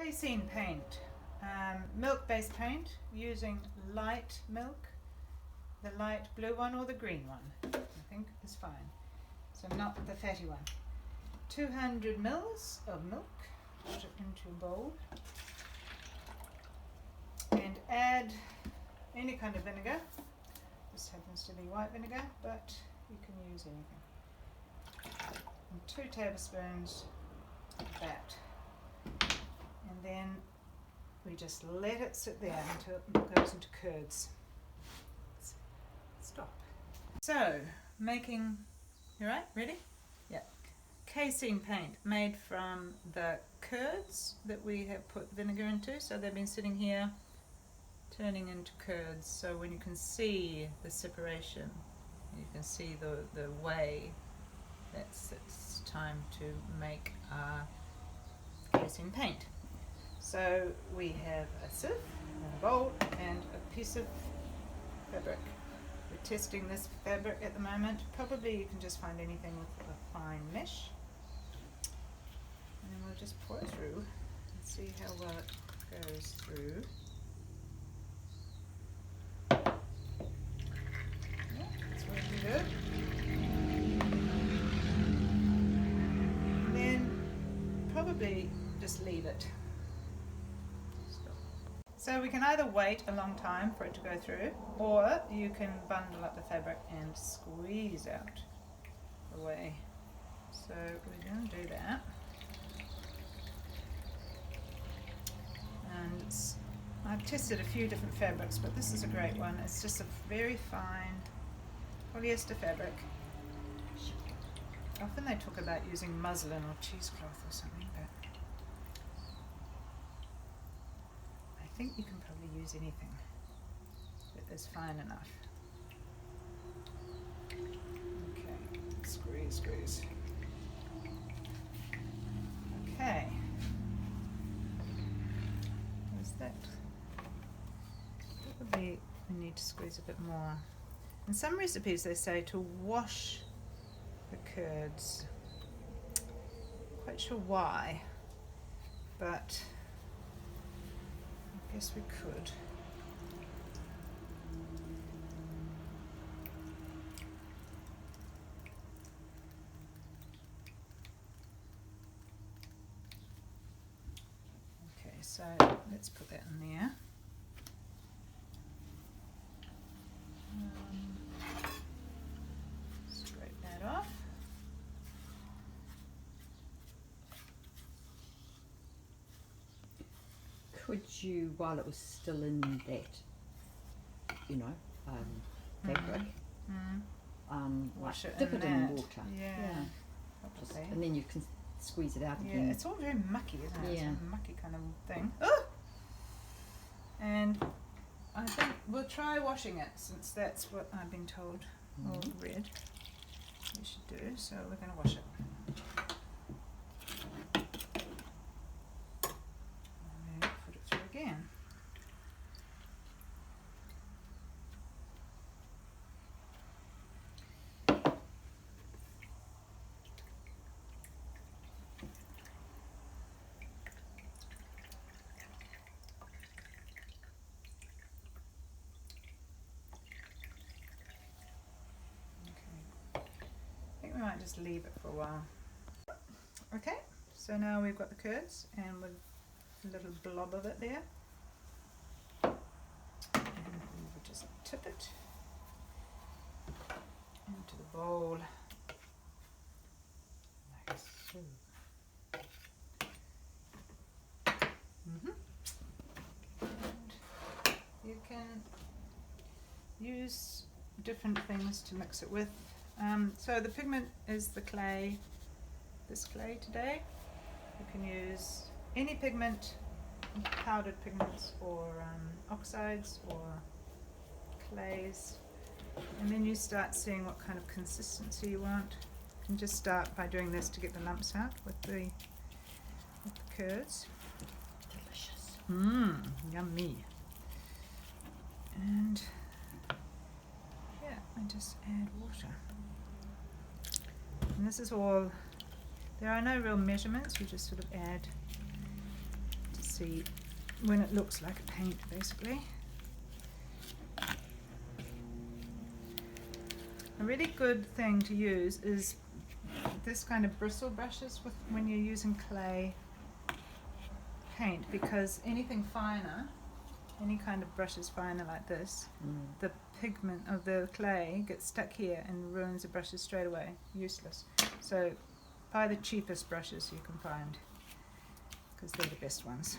casein paint, milk-based paint using light milk, the light blue one or the green one, I think is fine. So not the fatty one. 200 mils of milk, put it into a bowl, and add any kind of vinegar. This happens to be white vinegar, but you can use anything. And 2 tablespoons of that. And then we just let it sit there until it goes into curds. Stop. So, making, you right? Ready? Yeah. Casein paint made from the curds that we have put vinegar into. So they've been sitting here turning into curds. So when you can see the separation, you can see the way it's time to make our casein paint. So we have a sieve and a bowl and a piece of fabric. We're testing this fabric at the moment. Probably you can just find anything with a fine mesh. And then we'll just pour it through and see how well it goes through. Yeah, it's working good. Then probably just leave it. So we can either wait a long time for it to go through, or you can bundle up the fabric and squeeze out the way. So we're going to do that. And I've tested a few different fabrics, but this is a great one. It's just a very fine polyester fabric. Often they talk about using muslin or cheesecloth or something, but I think you can probably use anything that is fine enough. Okay, squeeze. Okay. Where's that? Probably we need to squeeze a bit more. In some recipes they say to wash the curds. Quite sure why, but I guess we could. Okay, so let's put that in there. Scrape that off. Could you, while it was still in that, fabric, Wash it dip in it in that. water. Yeah. Just, Okay. and then you can squeeze it out Yeah, again. it's all very mucky, isn't it? Yeah. It's a mucky kind of thing. Oh! And I think we'll try washing it, since that's what I've been told or read we should do. So we're going to wash it. And then put it through again. We might just leave it for a while. Okay, so now we've got the curds and with a little blob of it there. And we will just tip it into the bowl like so. And you can use different things to mix it with. So the pigment is the clay, this clay today. You can use any pigment, powdered pigments or oxides or clays, and then you start seeing what kind of consistency you want. You can just start by doing this to get the lumps out with the curds. Delicious. Yummy. And yeah, I just add water. And this is all, there are no real measurements, you just sort of add to see when it looks like a paint, basically. A really good thing to use is this kind of bristle brushes when you're using clay paint, because anything finer, any kind of brush is finer like this, the pigment of the clay gets stuck here and ruins the brushes straight away. Useless. So buy the cheapest brushes you can find, because they're the best ones.